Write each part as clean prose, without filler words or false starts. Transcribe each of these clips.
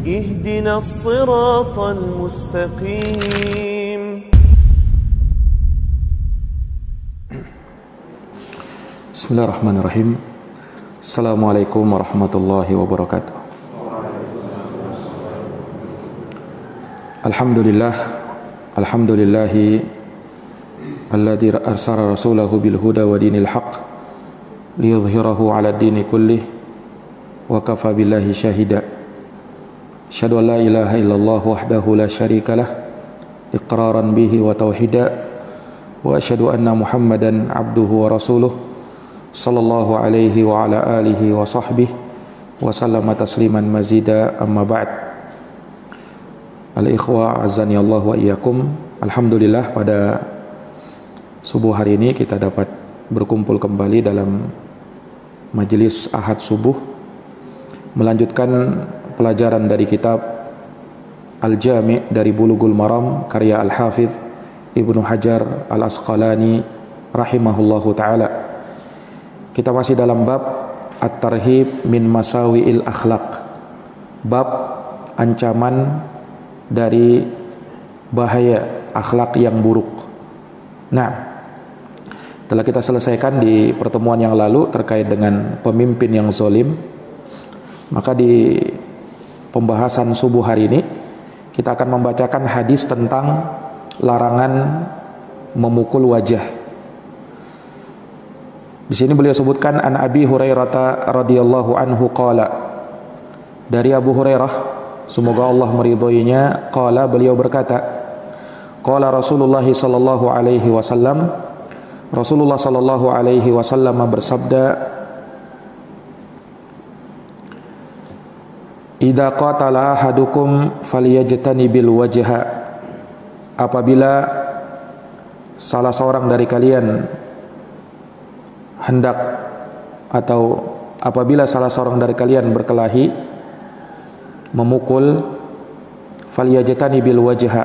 اهدنا الصراط المستقيم. Bismillahirrahmanirrahim. Assalamualaikum warahmatullahi wabarakatuh. Alhamdulillahi alladzi arsala rasulahu bil huda wa dinil haqq liyudhhirahu 'ala ad-dini kullih wa kafa billahi syahida. Asyhadu an la ilaha illallah wahdahu la syarika lah iqraran bihi wa tauhida wa asyhadu anna Muhammadan 'abduhu wa rasuluh sallallahu alaihi wa ala alihi wa sahbihi wa sallama tasliman mazida, amma ba'd. Al-ikhwa azani Allah wa iyyakum. Alhamdulillah, pada subuh hari ini kita dapat berkumpul kembali dalam majelis Ahad subuh, melanjutkan pelajaran dari kitab Al-Jami' dari Bulughul Maram karya Al-Hafidh Ibnu Hajar Al-Asqalani rahimahullahu ta'ala. Kita masih dalam bab At-Tarhib min Masawi'il Akhlaq, bab ancaman dari bahaya akhlak yang buruk. Nah, telah kita selesaikan di pertemuan yang lalu terkait dengan pemimpin yang zalim. Maka di pembahasan subuh hari ini kita akan membacakan hadis tentang larangan memukul wajah. Di sini beliau sebutkan an Abi Hurairah radhiyallahu anhu qala, dari Abu Hurairah, semoga Allah meridhoinya, qala, beliau berkata, qala Rasulullah sallallahu alaihi wasallam, Rasulullah sallallahu alaihi wasallam bersabda, idza qatala ahadukum falyajtanibil wajha, apabila salah seorang dari kalian hendak atau apabila salah seorang dari kalian berkelahi memukul, falyajtanibil wajha,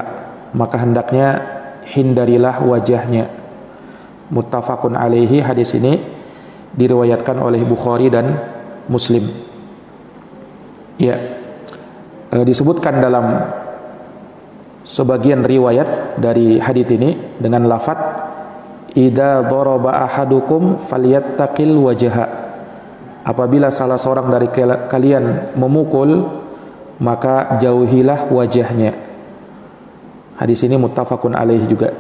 maka hendaknya hindarilah wajahnya. Muttafaqun alaihi. Hadis ini diriwayatkan oleh Bukhari dan Muslim. Ya, disebutkan dalam sebagian riwayat dari hadis ini dengan lafaz idza daraba ahadukum falyattaqil wajha, apabila salah seorang dari kalian memukul maka jauhilah wajahnya. Hadis ini muttafaqun alaih juga.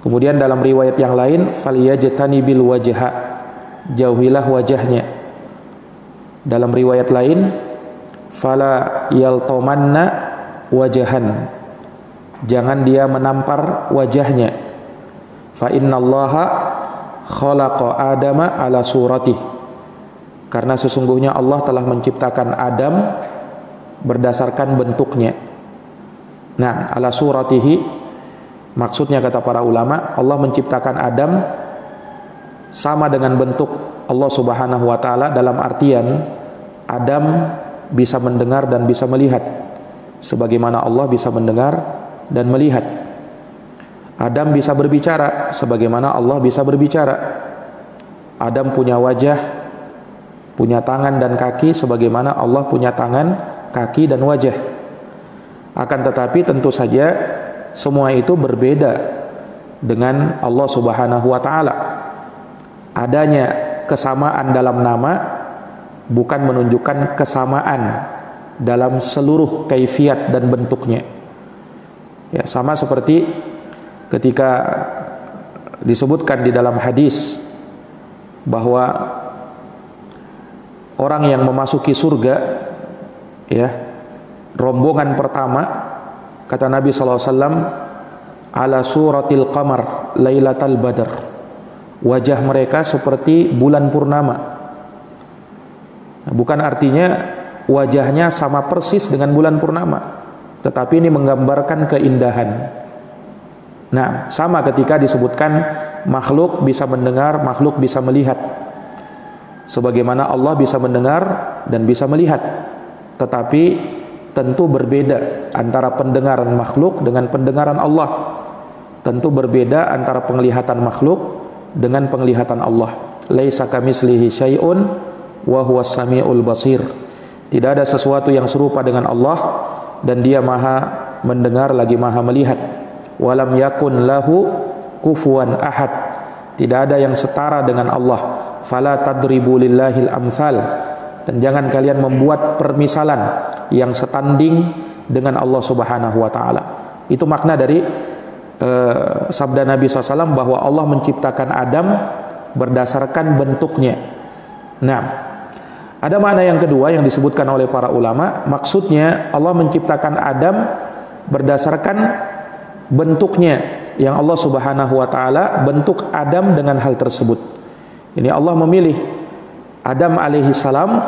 Kemudian dalam riwayat yang lain, falyajtanibil wajha, jauhilah wajahnya. Dalam riwayat lain, fala yaltamanna wajahan, jangan dia menampar wajahnya. Fa innallaha khalaqa adama ala suratih, karena sesungguhnya Allah telah menciptakan Adam berdasarkan bentuknya. Nah, ala suratihi, maksudnya kata para ulama, Allah menciptakan Adam sama dengan bentuk Allah Subhanahu wa taala, dalam artian Adam bisa mendengar dan bisa melihat sebagaimana Allah bisa mendengar dan melihat. Adam bisa berbicara sebagaimana Allah bisa berbicara. Adam punya wajah, punya tangan dan kaki sebagaimana Allah punya tangan, kaki dan wajah. Akan tetapi tentu saja semua itu berbeda dengan Allah Subhanahu wa taala. Adanya kesamaan dalam nama bukan menunjukkan kesamaan dalam seluruh kaifiat dan bentuknya. Ya, sama seperti ketika disebutkan di dalam hadis bahwa orang yang memasuki surga, ya, rombongan pertama, kata Nabi SAW, ala suratil qamar lailatal badr, wajah mereka seperti bulan purnama. Bukan artinya wajahnya sama persis dengan bulan purnama, tetapi ini menggambarkan keindahan. Nah, sama ketika disebutkan makhluk bisa mendengar, makhluk bisa melihat, sebagaimana Allah bisa mendengar dan bisa melihat. Tetapi tentu berbeda antara pendengaran makhluk dengan pendengaran Allah. Tentu berbeda antara penglihatan makhluk dengan penglihatan Allah. Laisa kamitslihi syai'un wa huwas samiul basir. Tidak ada sesuatu yang serupa dengan Allah, dan Dia Maha mendengar lagi Maha melihat. Walam yakun lahu kufuwan ahad. Tidak ada yang setara dengan Allah. Fala tadribu lillahil amthal. Dan jangan kalian membuat permisalan yang setanding dengan Allah Subhanahu wa taala. Itu makna dari sabda Nabi SAW bahwa Allah menciptakan Adam berdasarkan bentuknya. Nah, ada makna yang kedua yang disebutkan oleh para ulama. Maksudnya Allah menciptakan Adam berdasarkan bentuknya, yang Allah Subhanahu wa taala bentuk Adam dengan hal tersebut. Ini Allah memilih Adam alaihi salam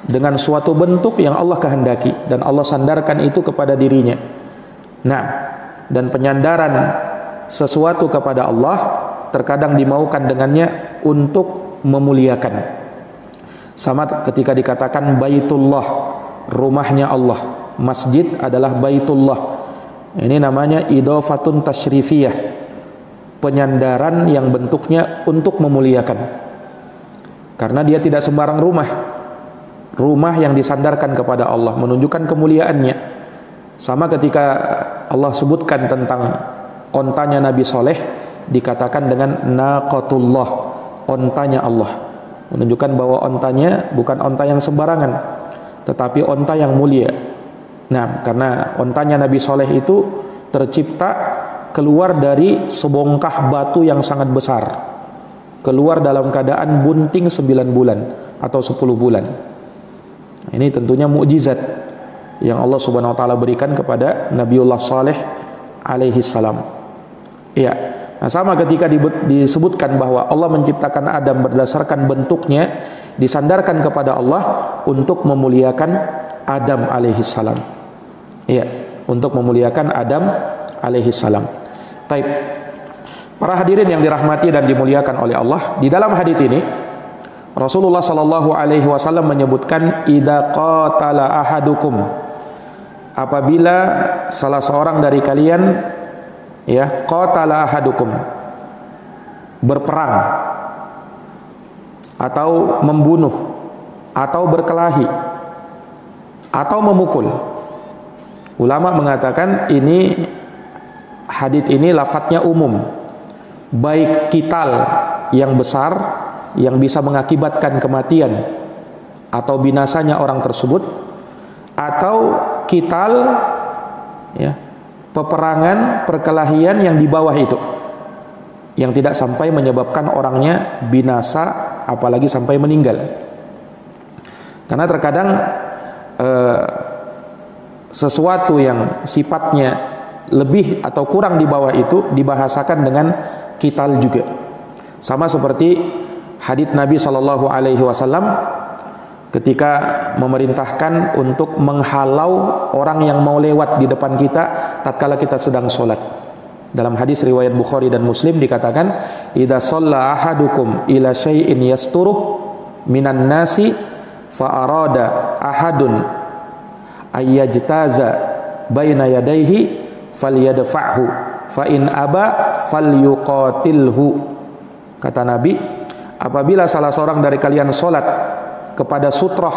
dengan suatu bentuk yang Allah kehendaki, dan Allah sandarkan itu kepada dirinya. Nah, dan penyandaran sesuatu kepada Allah terkadang dimaukan dengannya untuk memuliakan. Sama ketika dikatakan Baitullah, rumahnya Allah. Masjid adalah Baitullah. Ini namanya idhofatun tasyrifiyah, penyandaran yang bentuknya untuk memuliakan. Karena dia tidak sembarang rumah. Rumah yang disandarkan kepada Allah, menunjukkan kemuliaannya. Sama ketika Allah sebutkan tentang ontanya Nabi Soleh, dikatakan dengan naqatullah, ontanya Allah, menunjukkan bahwa ontanya bukan onta yang sembarangan, tetapi onta yang mulia. Nah, karena ontanya Nabi Soleh itu tercipta keluar dari sebongkah batu yang sangat besar, keluar dalam keadaan bunting 9 bulan atau 10 bulan. Ini tentunya mukjizat yang Allah Subhanahu wa taala berikan kepada Nabiullah Saleh alaihi salam. Iya. Nah, sama ketika disebutkan bahwa Allah menciptakan Adam berdasarkan bentuknya, disandarkan kepada Allah untuk memuliakan Adam alaihi salam. Iya, untuk memuliakan Adam alaihi salam. Taib. Para hadirin yang dirahmati dan dimuliakan oleh Allah, di dalam hadits ini Rasulullah sallallahu alaihi wasallam menyebutkan idza qatala ahadukum, apabila salah seorang dari kalian qatala ahadukum, berperang atau membunuh atau berkelahi atau memukul. Ulama mengatakan ini hadits ini lafadznya umum, baik qital yang besar yang bisa mengakibatkan kematian atau binasanya orang tersebut, atau qital peperangan, perkelahian yang di bawah itu, yang tidak sampai menyebabkan orangnya binasa, apalagi sampai meninggal. Karena terkadang sesuatu yang sifatnya lebih atau kurang di bawah itu dibahasakan dengan qital juga. Sama seperti hadits Nabi sallallahu alaihi wasallam ketika memerintahkan untuk menghalau orang yang mau lewat di depan kita tatkala kita sedang sholat. Dalam hadis riwayat Bukhari dan Muslim dikatakan, idza shalla ahadukum ila syai'in yasturuh minan nasi fa arada ahadun ayyajtaza baina yadayhi falyadfa'hu fa in aba falyuqatilhu. Kata Nabi, apabila salah seorang dari kalian sholat kepada sutroh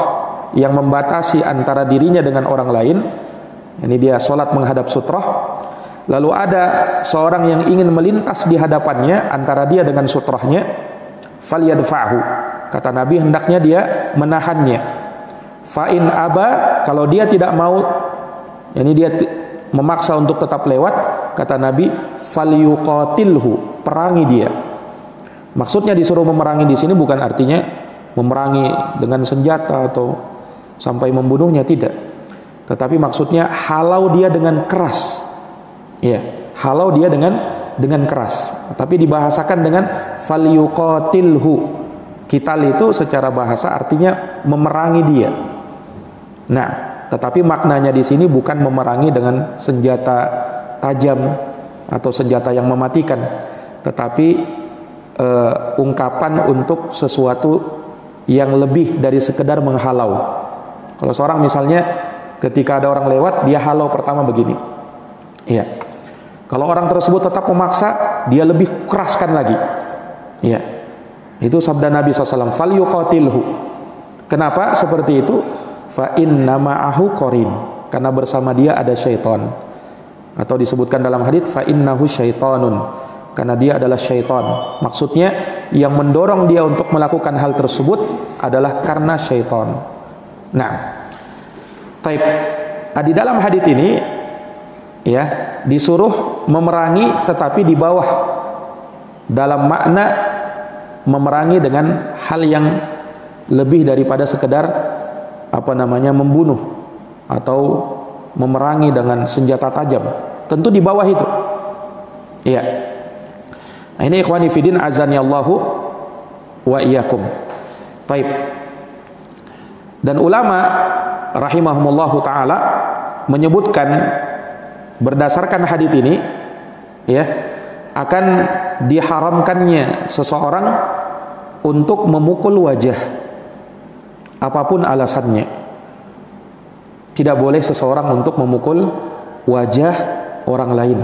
yang membatasi antara dirinya dengan orang lain, ini dia sholat menghadap sutroh, lalu ada seorang yang ingin melintas di hadapannya antara dia dengan sutrohnya, falyadfa'hu, kata Nabi hendaknya dia menahannya. Fa'in aba, kalau dia tidak mau, ini dia memaksa untuk tetap lewat, kata Nabi, falyuqatilhu, perangi dia. Maksudnya disuruh memerangi di sini bukan artinya memerangi dengan senjata atau sampai membunuhnya, tidak. Tetapi maksudnya halau dia dengan keras. Ya, halau dia dengan keras. Tapi dibahasakan dengan falyuqatilhu. Qital itu secara bahasa artinya memerangi dia. Nah, tetapi maknanya di sini bukan memerangi dengan senjata tajam atau senjata yang mematikan, tetapi ungkapan untuk sesuatu yang lebih dari sekedar menghalau. Kalau seorang misalnya ketika ada orang lewat, dia halau pertama begini. Iya. Kalau orang tersebut tetap memaksa, dia lebih keraskan lagi. Iya. Itu sabda Nabi SAW, falyuqatilhu. Kenapa seperti itu? fa inna ma'ahu qarin, karena bersama dia ada syaitan. Atau disebutkan dalam hadits fa innahu syaitanun, karena dia adalah syaitan. Maksudnya yang mendorong dia untuk melakukan hal tersebut adalah karena syaitan. Nah, taib, di dalam hadits ini ya disuruh memerangi, tetapi di bawah, dalam makna memerangi dengan hal yang lebih daripada sekedar membunuh atau memerangi dengan senjata tajam. Tentu di bawah itu. Iya. Nah, ini ikhwani fillah azani Allahu wa iyyakum. Taib. Dan ulama rahimahumullahu taala menyebutkan berdasarkan hadits ini ya, akan diharamkannya seseorang untuk memukul wajah apapun alasannya. Tidak boleh seseorang untuk memukul wajah orang lain,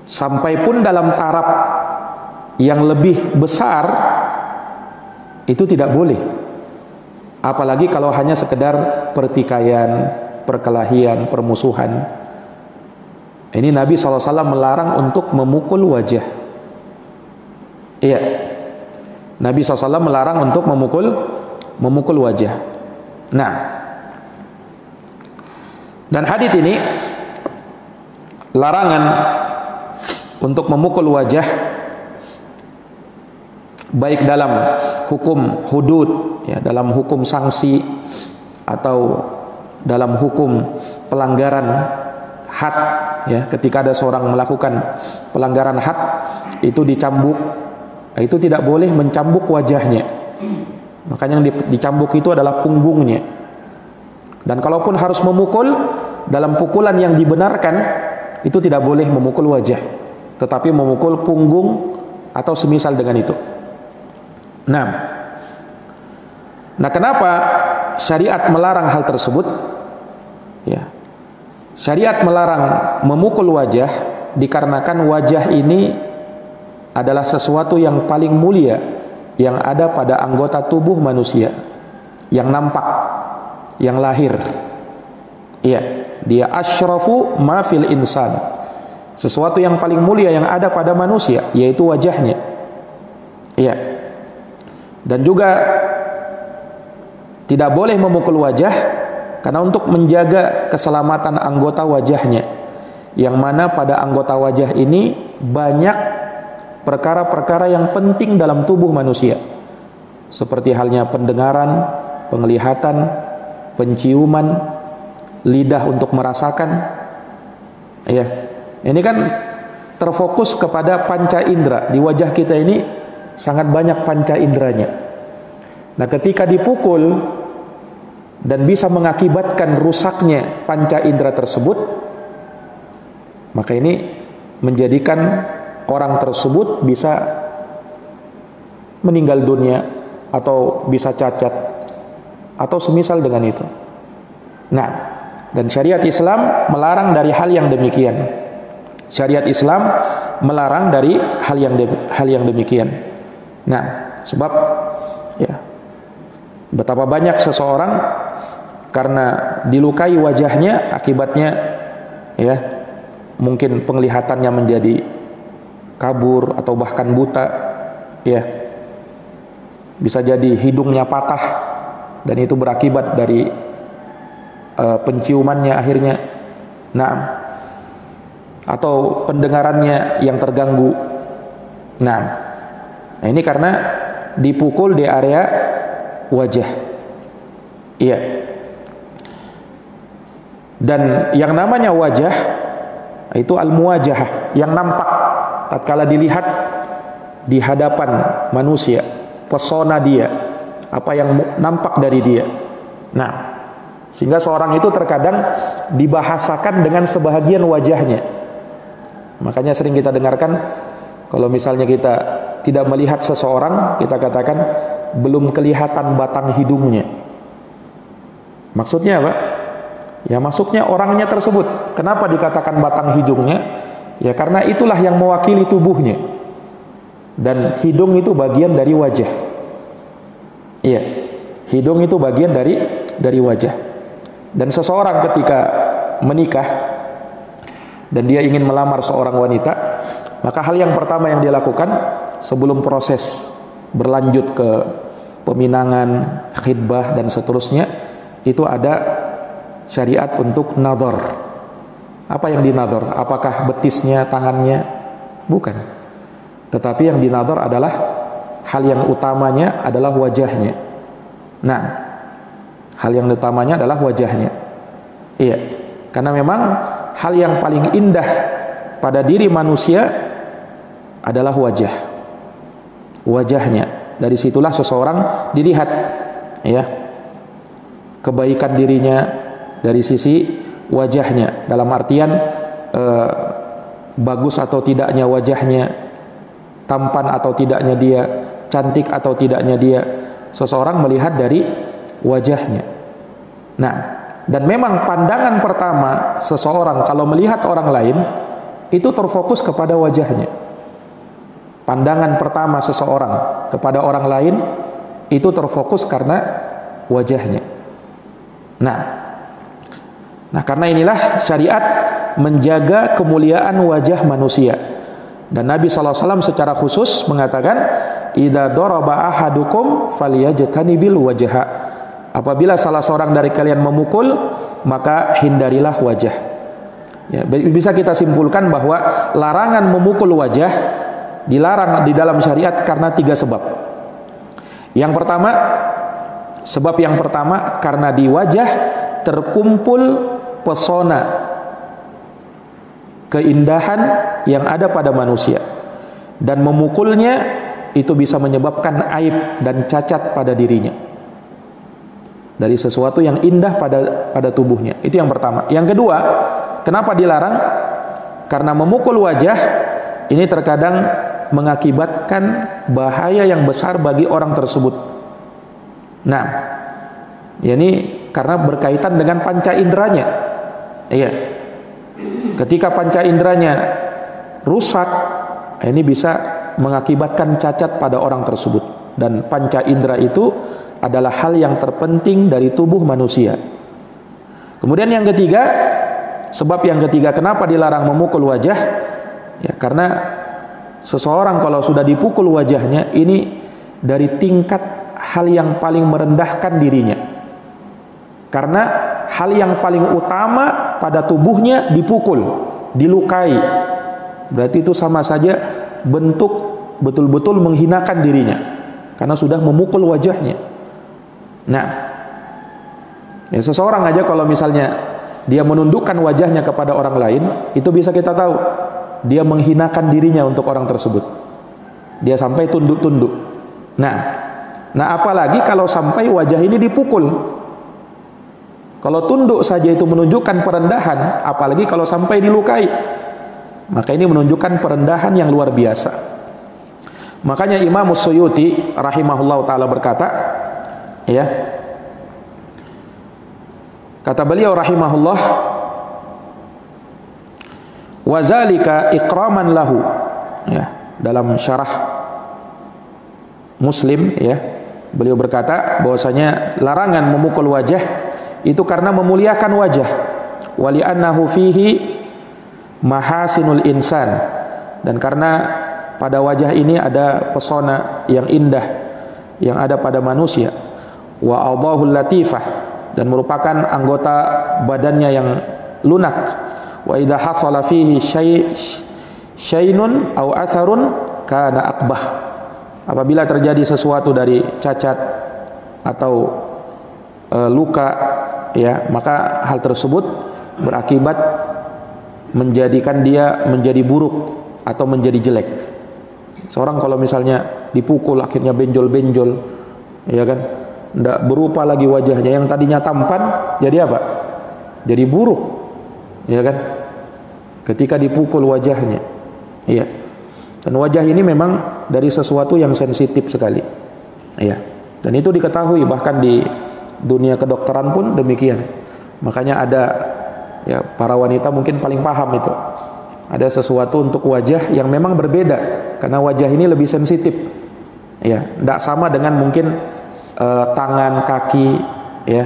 sampai pun dalam taraf yang lebih besar itu tidak boleh, apalagi kalau hanya sekedar pertikaian, perkelahian, permusuhan. Ini Nabi SAW melarang untuk memukul wajah. Iya, Nabi SAW melarang untuk memukul wajah. Nah, dan hadits ini larangan untuk memukul wajah baik dalam hukum hudud ya, dalam hukum sanksi, atau dalam hukum pelanggaran had ya, ketika ada seorang melakukan pelanggaran had itu dicambuk, itu tidak boleh mencambuk wajahnya. Makanya yang dicambuk itu adalah punggungnya. Dan kalaupun harus memukul, dalam pukulan yang dibenarkan itu tidak boleh memukul wajah, tetapi memukul punggung atau semisal dengan itu. Nah, kenapa syariat melarang hal tersebut? Ya, syariat melarang memukul wajah dikarenakan wajah ini adalah sesuatu yang paling mulia yang ada pada anggota tubuh manusia, yang nampak, yang lahir. Iya, dia asyrafu ma fil insan, sesuatu yang paling mulia yang ada pada manusia, yaitu wajahnya. Iya. Dan juga tidak boleh memukul wajah karena untuk menjaga keselamatan anggota wajahnya, yang mana pada anggota wajah ini banyak perkara-perkara yang penting dalam tubuh manusia, seperti halnya pendengaran, penglihatan, penciuman, lidah untuk merasakan. Ya, ini kan terfokus kepada panca indera. Di wajah kita ini sangat banyak panca inderanya. Nah, ketika dipukul dan bisa mengakibatkan rusaknya panca indera tersebut, maka ini menjadikan orang tersebut bisa meninggal dunia atau bisa cacat atau semisal dengan itu. Nah, dan syariat Islam melarang dari hal yang demikian. Syariat Islam melarang dari hal yang demikian. Nah, sebab ya, betapa banyak seseorang karena dilukai wajahnya, akibatnya ya mungkin penglihatannya menjadi kabur atau bahkan buta, ya, bisa jadi hidungnya patah dan itu berakibat dari penciumannya akhirnya. Nah, atau pendengarannya yang terganggu. Nah, ini karena dipukul di area wajah. Iya. Dan yang namanya wajah itu al-muwajahah, yang nampak tatkala dilihat di hadapan manusia, pesona dia, apa yang nampak dari dia. Nah, sehingga seorang itu terkadang dibahasakan dengan sebahagian wajahnya. Makanya sering kita dengarkan, kalau misalnya kita tidak melihat seseorang, kita katakan belum kelihatan batang hidungnya. Maksudnya apa? Ya, maksudnya orangnya tersebut. Kenapa dikatakan batang hidungnya? Ya, karena itulah yang mewakili tubuhnya. Dan hidung itu bagian dari wajah. Iya, Hidung itu bagian dari wajah. Dan seseorang ketika menikah dan dia ingin melamar seorang wanita, maka hal yang pertama yang dia lakukan sebelum proses berlanjut ke peminangan, khidbah dan seterusnya, itu ada syariat untuk nazar. Apa yang dinazar? Apakah betisnya, tangannya? Bukan. Tetapi yang dinazar adalah hal yang utamanya adalah wajahnya. Nah, hal yang utamanya adalah wajahnya. Iya, karena memang hal yang paling indah pada diri manusia adalah wajah. Wajahnya. Dari situlah seseorang dilihat, ya, kebaikan dirinya dari sisi wajahnya. Dalam artian bagus atau tidaknya wajahnya, tampan atau tidaknya dia, cantik atau tidaknya dia, seseorang melihat dari wajahnya. Nah, dan memang pandangan pertama seseorang kalau melihat orang lain itu terfokus kepada wajahnya. Pandangan pertama seseorang kepada orang lain itu terfokus karena wajahnya. Nah, karena inilah syariat menjaga kemuliaan wajah manusia. Dan Nabi SAW secara khusus mengatakan, idza daraba ahadukum falyajtanibil wajha. Apabila salah seorang dari kalian memukul, maka hindarilah wajah. Ya, bisa kita simpulkan bahwa larangan memukul wajah dilarang di dalam syariat karena 3 sebab. Sebab yang pertama karena di wajah terkumpul pesona, keindahan yang ada pada manusia, dan memukulnya itu bisa menyebabkan aib dan cacat pada dirinya dari sesuatu yang indah pada tubuhnya. Itu yang pertama. Yang kedua, kenapa dilarang? Karena memukul wajah ini terkadang mengakibatkan bahaya yang besar bagi orang tersebut. Nah, ini karena berkaitan dengan panca inderanya. Iya. Ketika panca inderanya rusak, ini bisa mengakibatkan cacat pada orang tersebut. Dan panca indera itu adalah hal yang terpenting dari tubuh manusia. Kemudian yang ketiga, sebab yang ketiga kenapa dilarang memukul wajah? Ya, karena seseorang kalau sudah dipukul wajahnya, ini dari tingkat hal yang paling merendahkan dirinya. Karena hal yang paling utama pada tubuhnya dipukul, dilukai. Berarti itu sama saja bentuk betul-betul menghinakan dirinya, karena sudah memukul wajahnya. Nah, ya seseorang aja kalau misalnya dia menundukkan wajahnya kepada orang lain, itu bisa kita tahu dia menghinakan dirinya untuk orang tersebut. Dia sampai tunduk-tunduk. Nah, apalagi kalau sampai wajah ini dipukul. Kalau tunduk saja itu menunjukkan perendahan, apalagi kalau sampai dilukai. Maka ini menunjukkan perendahan yang luar biasa. Makanya Imam Suyuti rahimahullah ta'ala berkata, ya, kata beliau rahimahullah, wazalika ikraman lahu, ya, dalam syarah Muslim, ya, beliau berkata bahwasanya larangan memukul wajah itu karena memuliakan wajah, wali annahu fihi mahasinul insan, dan karena pada wajah ini ada pesona yang indah yang ada pada manusia, wa adahul latifah, dan merupakan anggota badannya yang lunak, wa idza hasala fihi syainun aw atharun kana aqbah. Apabila terjadi sesuatu dari cacat atau luka, ya, maka hal tersebut berakibat menjadikan dia menjadi buruk atau menjadi jelek. Seorang kalau misalnya dipukul akhirnya benjol-benjol, ya kan, tidak berupa lagi wajahnya, yang tadinya tampan jadi apa? Jadi buruk, ya kan, ketika dipukul wajahnya. Iya. Dan wajah ini memang dari sesuatu yang sensitif sekali, iya. Dan itu diketahui bahkan di dunia kedokteran pun demikian. Makanya ada, ya, para wanita mungkin paling paham itu. Ada sesuatu untuk wajah yang memang berbeda, karena wajah ini lebih sensitif. Ya, tidak sama dengan mungkin tangan, kaki, ya,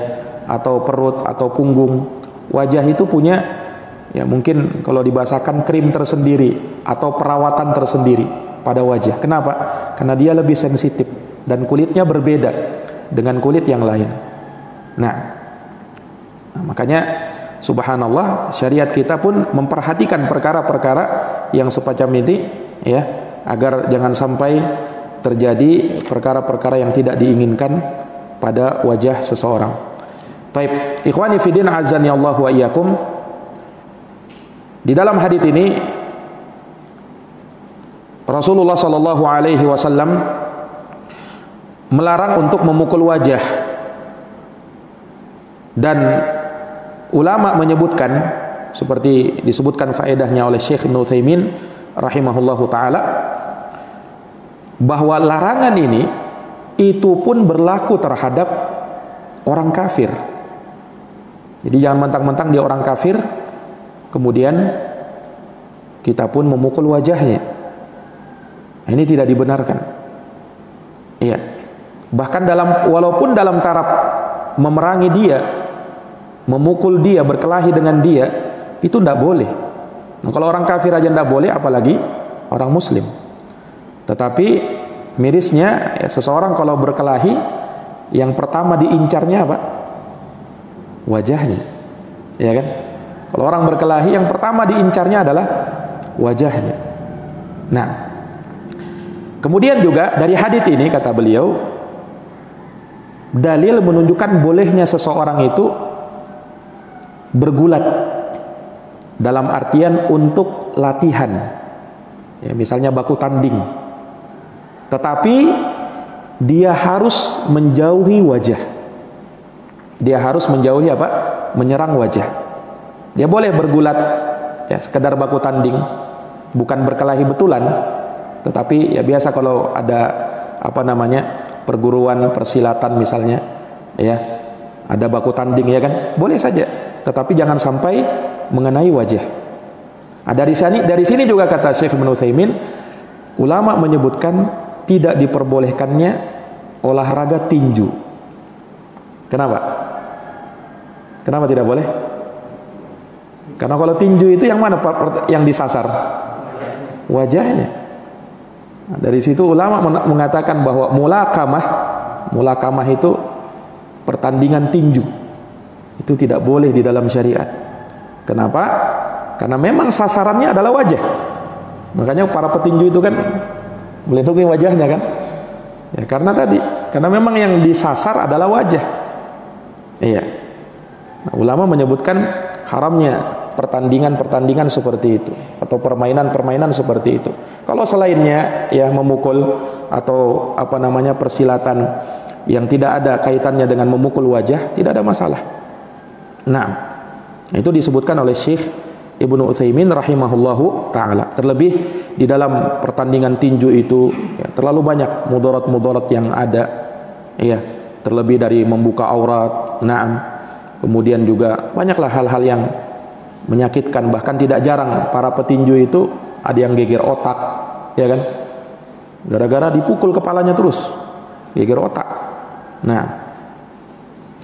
atau perut atau punggung. Wajah itu punya, ya mungkin kalau dibahasakan krim tersendiri atau perawatan tersendiri pada wajah. Kenapa? Karena dia lebih sensitif dan kulitnya berbeda dengan kulit yang lain. Nah, makanya subhanallah syariat kita pun memperhatikan perkara-perkara yang semacam ini, ya, agar jangan sampai terjadi perkara-perkara yang tidak diinginkan pada wajah seseorang. Taib, ikhwani fidin azani Allah wa iyyakum. Di dalam hadis ini Rasulullah sallallahu alaihi wasallam melarang untuk memukul wajah, dan ulama menyebutkan seperti disebutkan faedahnya oleh Syekh Ibnu Utsaimin rahimahullahu taala, bahwa larangan ini itu pun berlaku terhadap orang kafir. Jadi jangan mentang-mentang dia orang kafir kemudian kita pun memukul wajahnya. Ini tidak dibenarkan. Iya. Bahkan walaupun dalam taraf memerangi dia, memukul dia, berkelahi dengan dia, itu tidak boleh. Nah, kalau orang kafir aja tidak boleh, apalagi orang muslim. Tetapi mirisnya, ya, seseorang kalau berkelahi, yang pertama diincarnya apa? Wajahnya, ya kan? Kalau orang berkelahi, yang pertama diincarnya adalah wajahnya. Nah, kemudian juga dari hadits ini kata beliau, dalil menunjukkan bolehnya seseorang itu bergulat dalam artian untuk latihan, ya, misalnya baku tanding, tetapi dia harus menjauhi wajah. Dia harus menjauhi apa? Menyerang wajah. Dia boleh bergulat, ya, sekedar baku tanding, bukan berkelahi betulan, tetapi ya biasa kalau ada apa namanya perguruan persilatan misalnya, ya, ada baku tanding, ya kan, boleh saja, tetapi jangan sampai mengenai wajah. Dari sini juga kata Syekh Ibnu Utsaimin, ulama menyebutkan tidak diperbolehkannya olahraga tinju. Kenapa? Kenapa tidak boleh? Karena kalau tinju itu yang mana yang disasar? Wajahnya. Nah, dari situ ulama mengatakan bahwa mulakamah itu pertandingan tinju. Itu tidak boleh di dalam syariat. Kenapa? Karena memang sasarannya adalah wajah. Makanya para petinju itu kan melindungi wajahnya kan? Ya, karena memang yang disasar adalah wajah. Iya. Nah, ulama menyebutkan haramnya pertandingan seperti itu atau permainan seperti itu. Kalau selainnya, ya, memukul atau apa namanya persilatan yang tidak ada kaitannya dengan memukul wajah, tidak ada masalah. Nah, itu disebutkan oleh Syekh Ibnu Utsaimin rahimahullahu taala. Terlebih di dalam pertandingan tinju itu, ya, terlalu banyak mudarat yang ada, ya, terlebih dari membuka aurat, kemudian juga banyaklah hal-hal yang menyakitkan. Bahkan tidak jarang para petinju itu ada yang geger otak, ya kan, gara-gara dipukul kepalanya terus, geger otak. Nah,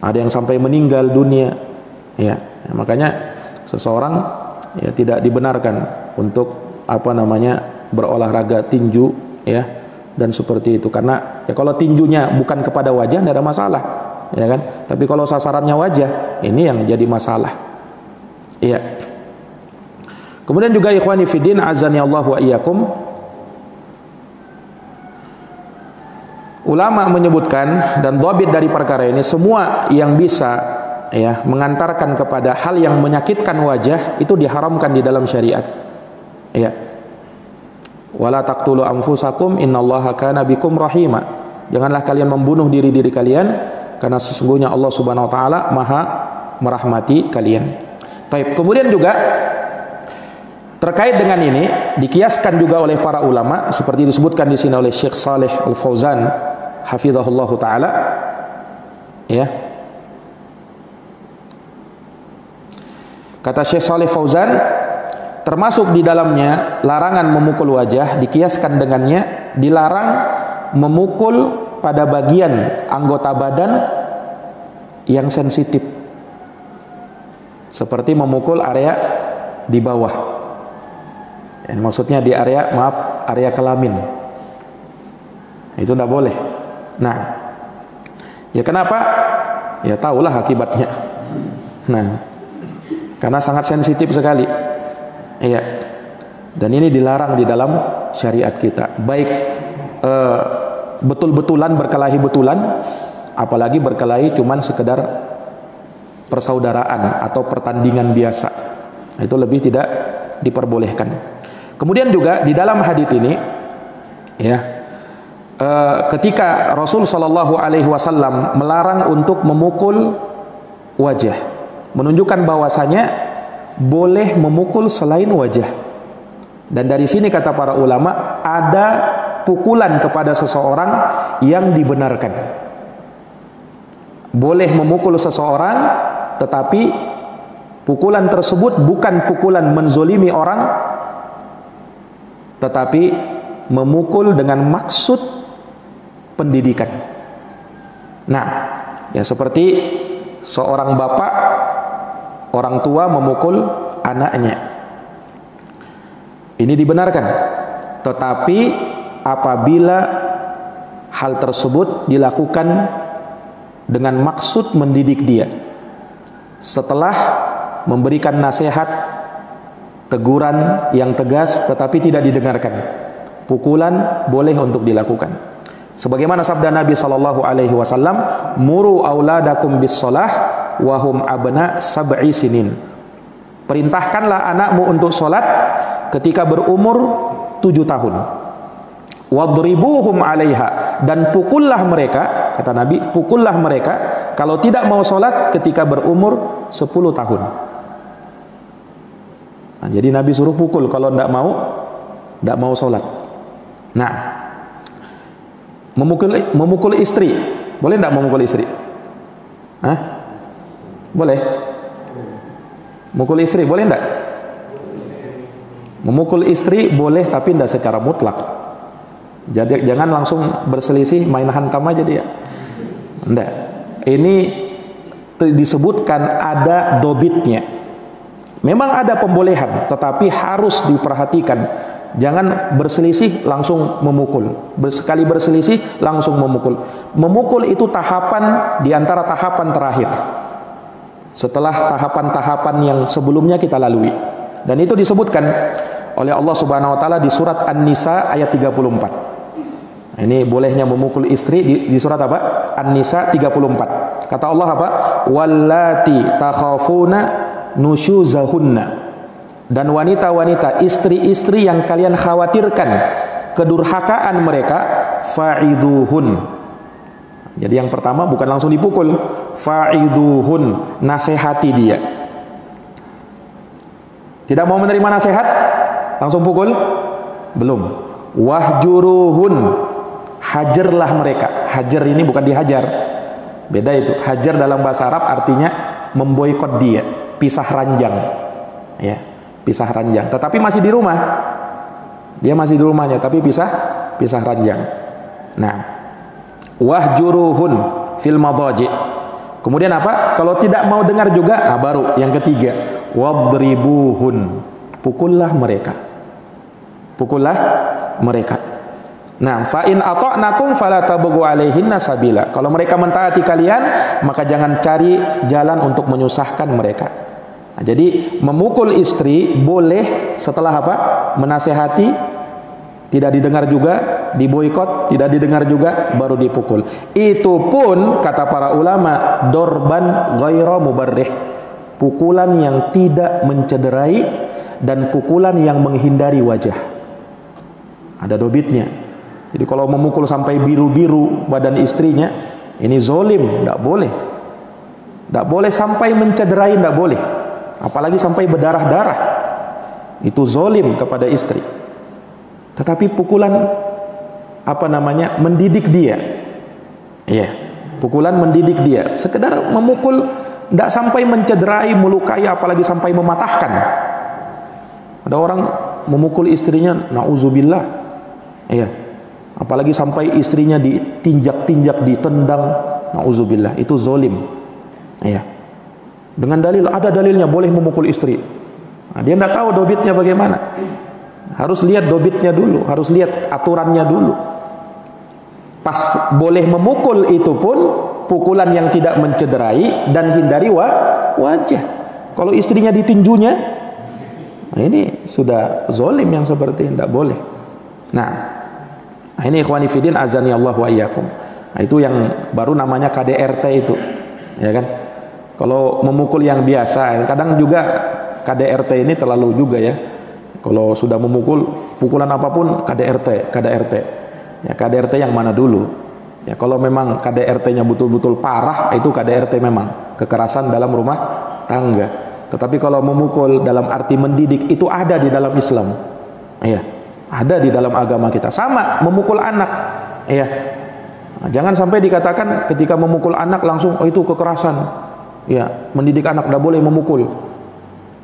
ada yang sampai meninggal dunia, ya. Makanya seseorang, ya, tidak dibenarkan untuk apa namanya berolahraga tinju, ya, dan seperti itu. Karena ya kalau tinjunya bukan kepada wajah tidak ada masalah, ya kan. Tapi kalau sasarannya wajah, ini yang jadi masalah. Iya. Kemudian juga ikhwani fiddin azani Allah wa iyyakum, ulama menyebutkan dan dhabit dari perkara ini, semua yang bisa, ya, mengantarkan kepada hal yang menyakitkan wajah itu diharamkan di dalam syariat. Ya. Wala taqtulu anfusakum innallaha kana bikum rahima. Janganlah kalian membunuh diri-diri kalian, karena sesungguhnya Allah Subhanahu wa taala Maha merahmati kalian. Baik, kemudian juga terkait dengan ini dikiaskan juga oleh para ulama seperti disebutkan di sini oleh Syekh Shalih Al Fauzan hafizahullahu taala, ya. Kata Syekh Shalih Fauzan, termasuk di dalamnya larangan memukul wajah, dikiaskan dengannya dilarang memukul pada bagian anggota badan yang sensitif, seperti memukul area di bawah. Maksudnya di area, area kelamin. Itu tidak boleh. Nah, ya kenapa? Ya tahulah akibatnya. Nah, karena sangat sensitif sekali. Iya. Dan ini dilarang di dalam syariat kita. Baik betul-betulan berkelahi betulan, apalagi berkelahi cuman sekedar persaudaraan atau pertandingan biasa. Itu lebih tidak diperbolehkan. Kemudian juga di dalam hadits ini, ya, ketika Rasul Shallallahu Alaihi Wasallam melarang untuk memukul wajah, menunjukkan bahwasanya boleh memukul selain wajah. Dan dari sini kata para ulama, ada pukulan kepada seseorang yang dibenarkan. Boleh memukul seseorang, tetapi pukulan tersebut bukan pukulan menzolimi orang, tetapi memukul dengan maksud pendidikan. Nah, ya seperti seorang bapak, orang tua memukul anaknya. Ini dibenarkan. Tetapi apabila hal tersebut dilakukan dengan maksud mendidik dia, setelah memberikan nasihat, teguran yang tegas tetapi tidak didengarkan, pukulan boleh untuk dilakukan. Sebagaimana sabda Nabi Shallallahu Alaihi Wasallam, muru auladakum bis shalah wahum abna sab'i sinin. Perintahkanlah anakmu untuk sholat ketika berumur 7 tahun. Wadribuhum 'alaiha, dan pukullah mereka, kata Nabi, pukullah mereka kalau tidak mau sholat ketika berumur 10 tahun. Nah, jadi Nabi suruh pukul kalau tidak mau sholat. Nah, memukul istri, boleh tidak memukul istri? Hah? Boleh? Memukul istri boleh tidak? Memukul istri boleh, tapi tidak secara mutlak. Jadi jangan langsung berselisih main hantam aja dia. Tidak. Ini disebutkan ada dobitnya. Memang ada pembolehan, tetapi harus diperhatikan. Jangan berselisih langsung memukul. Sekali berselisih langsung memukul. Memukul itu tahapan di antara tahapan terakhir, setelah tahapan-tahapan yang sebelumnya kita lalui. Dan itu disebutkan oleh Allah Subhanahu wa taala di surat An-Nisa ayat 34. Ini bolehnya memukul istri di surat apa? An-Nisa 34. Kata Allah apa? Wallati takhafuna nusyuzahunna, dan wanita-wanita, istri-istri yang kalian khawatirkan kedurhakaan mereka, fa'iduhun. Jadi yang pertama bukan langsung dipukul, fa'iduhun, nasihati dia. Tidak mau menerima nasihat, langsung pukul? Belum. Wahjuruhun, hajarlah mereka. Hajar ini bukan dihajar, beda itu. Hajar dalam bahasa Arab artinya memboikot dia, pisah ranjang, ya, pisah ranjang. Tetapi masih di rumah, dia masih di rumahnya, tapi pisah ranjang. Nah, wahjuruhun fil madaji. Kemudian apa? Kalau tidak mau dengar juga, nah baru yang ketiga, wadribuhun, pukullah mereka. Pukullah mereka. Nah, fa in ata'nakum fala tabghu 'alaihinna sabila. Kalau mereka mentaati kalian, maka jangan cari jalan untuk menyusahkan mereka. Nah, jadi memukul istri boleh setelah apa? Menasehati, tidak didengar juga, diboikot, tidak didengar juga, baru dipukul. Itu pun kata para ulama, dorban ghaira mubarrih, pukulan yang tidak mencederai dan pukulan yang menghindari wajah. Ada dobitnya. Jadi kalau memukul sampai biru-biru badan istrinya, ini zolim, tidak boleh. Tidak boleh sampai mencederai, tidak boleh. Apalagi sampai berdarah-darah. Itu zolim kepada istri. Tetapi pukulan apa namanya, mendidik dia, ya, pukulan mendidik dia, sekedar memukul, tidak sampai mencederai, melukai, apalagi sampai mematahkan. Ada orang memukul istrinya, nauzubillah, ya, Apalagi sampai istrinya ditinjak-tinjak, ditendang, nauzubillah, itu zolim. Ya. Dengan dalil, ada dalilnya boleh memukul istri. Nah, dia tidak tahu dobitnya bagaimana. Harus lihat dobitnya dulu, harus lihat aturannya dulu. Pas boleh memukul itu pun pukulan yang tidak mencederai dan hindari wajah. Kalau istrinya ditinjunya, nah ini sudah zolim yang seperti ini, tidak boleh. Nah, ini ikhwani fiddin azani Allah wa iyyakum. Nah, itu yang baru namanya KDRT itu, ya kan? Kalau memukul yang biasa, kadang juga KDRT ini terlalu juga ya. Kalau sudah memukul, pukulan apapun KDRT. Ya, KDRT yang mana dulu? Ya, kalau memang KDRT-nya betul-betul parah, itu KDRT memang kekerasan dalam rumah tangga. Tetapi kalau memukul dalam arti mendidik, itu ada di dalam Islam. Ya, ada di dalam agama kita. Sama memukul anak. Ya. Nah, jangan sampai dikatakan ketika memukul anak langsung itu kekerasan. Ya, mendidik anak tidak boleh memukul.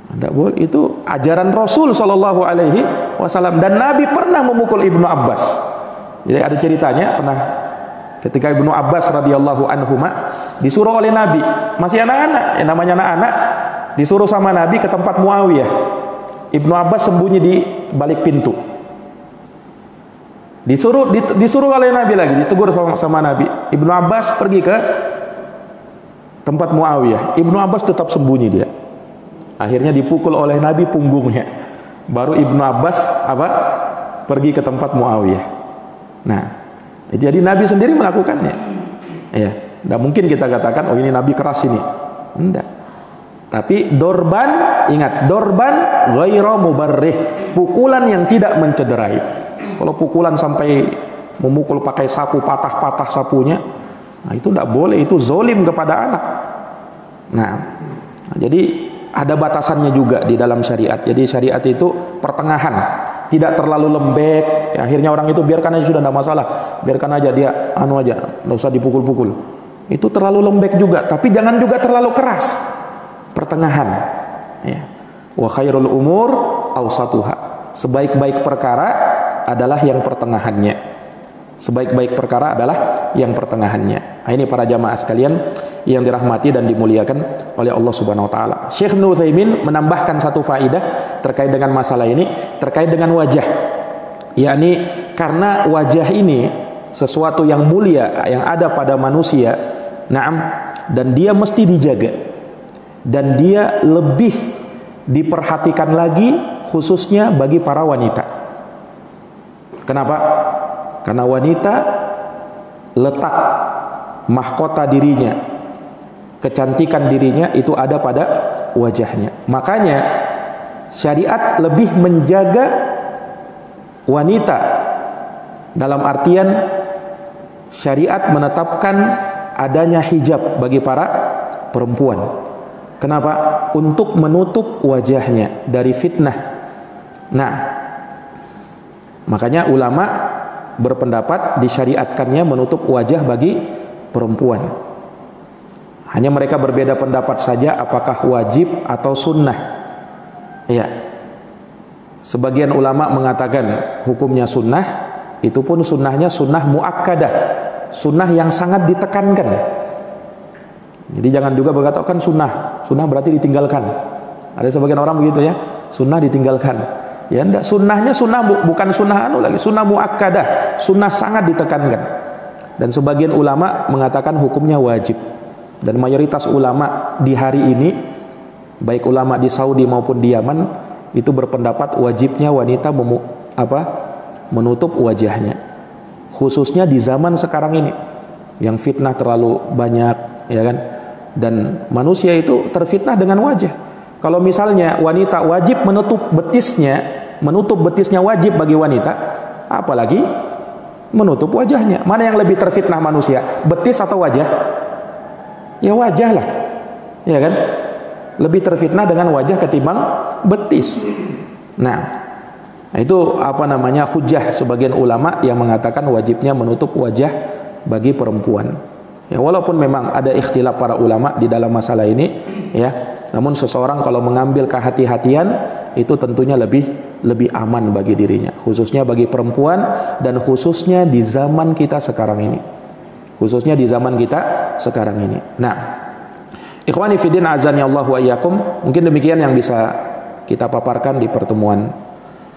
Tidak boleh. Itu ajaran Rasul Shallallahu Alaihi Wasallam, dan Nabi pernah memukul Ibnu Abbas. Jadi ada ceritanya, pernah ketika Ibnu Abbas radhiyallahu anhuma disuruh oleh Nabi, masih anak-anak, yang namanya anak-anak, disuruh sama Nabi ke tempat Muawiyah. Ibnu Abbas sembunyi di balik pintu. Disuruh oleh Nabi lagi, ditegur sama Nabi. Ibnu Abbas pergi ke tempat Muawiyah. Ibnu Abbas tetap sembunyi dia. Akhirnya dipukul oleh Nabi punggungnya. Baru Ibnu Abbas pergi ke tempat Muawiyah. Nah, jadi Nabi sendiri melakukannya. Ya, tidak mungkin kita katakan oh ini Nabi keras ini. Enggak. Tapi dorban, ingat, dorban ghairu mubarrih, pukulan yang tidak mencederai. Kalau pukulan sampai memukul pakai sapu, patah-patah sapunya, nah itu tidak boleh, itu zolim kepada anak. Nah, jadi ada batasannya juga di dalam syariat. Jadi syariat itu pertengahan, tidak terlalu lembek. Ya, akhirnya orang itu biarkan aja, sudah tidak masalah, biarkan aja dia tidak usah dipukul-pukul. Itu terlalu lembek juga, tapi jangan juga terlalu keras. Pertengahan. Ya. Wa khairul umur awsatuha. Sebaik-baik perkara adalah yang pertengahannya. Sebaik-baik perkara adalah yang pertengahannya. Nah, ini para jamaah sekalian yang dirahmati dan dimuliakan oleh Allah Subhanahu wa taala. Syekh Ibnu Utsaimin menambahkan satu faedah terkait dengan masalah ini, terkait dengan wajah. Yakni karena wajah ini sesuatu yang mulia yang ada pada manusia, na'am, dan dia mesti dijaga. Dan dia lebih diperhatikan lagi khususnya bagi para wanita. Kenapa? Karena wanita letak mahkota dirinya, kecantikan dirinya itu ada pada wajahnya. Makanya syariat lebih menjaga wanita, dalam artian syariat menetapkan adanya hijab bagi para perempuan. Kenapa? Untuk menutup wajahnya dari fitnah. Nah, makanya ulama berpendapat disyariatkannya menutup wajah bagi perempuan. Hanya mereka berbeda pendapat saja apakah wajib atau sunnah. Ya. Sebagian ulama mengatakan hukumnya sunnah, itu pun sunnahnya sunnah muakkadah, sunnah yang sangat ditekankan. Jadi jangan juga berkata kan sunnah berarti ditinggalkan. Ada sebagian orang begitu ya, sunnah ditinggalkan. Ya enggak, sunnahnya sunnah bukan sunnah lagi, sunnah muakkadah, sunnah sangat ditekankan. Dan sebagian ulama mengatakan hukumnya wajib. Dan mayoritas ulama di hari ini, baik ulama di Saudi maupun di Yaman, itu berpendapat wajibnya wanita menutup wajahnya. Khususnya di zaman sekarang ini yang fitnah terlalu banyak, ya kan? Dan manusia itu terfitnah dengan wajah. Kalau misalnya wanita wajib menutup betisnya wajib bagi wanita, apalagi menutup wajahnya. Mana yang lebih terfitnah manusia, betis atau wajah? Ya wajah lah, ya kan? Lebih terfitnah dengan wajah ketimbang betis. Nah, itu hujah sebagian ulama yang mengatakan wajibnya menutup wajah bagi perempuan. Ya, walaupun memang ada ikhtilaf para ulama di dalam masalah ini, ya, namun seseorang kalau mengambil kehati-hatian itu tentunya lebih lebih aman bagi dirinya, khususnya bagi perempuan dan khususnya di zaman kita sekarang ini. Khususnya di zaman kita sekarang ini. Nah, ikhwani fiddin azani Allah wa iyyakum, mungkin demikian yang bisa kita paparkan di pertemuan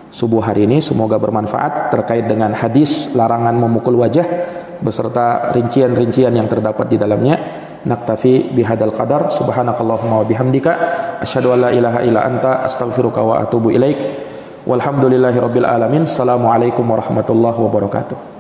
subuh hari ini. Semoga bermanfaat terkait dengan hadis larangan memukul wajah beserta rincian-rincian yang terdapat di dalamnya. Naktafi bihadzal qadar, subhanakallahumma wa bihamdika asyhadu an la ilaha illa anta astaghfiruka wa atubu ilaik. Walhamdulillahirabbil alamin. Assalamualaikum warahmatullahi wabarakatuh.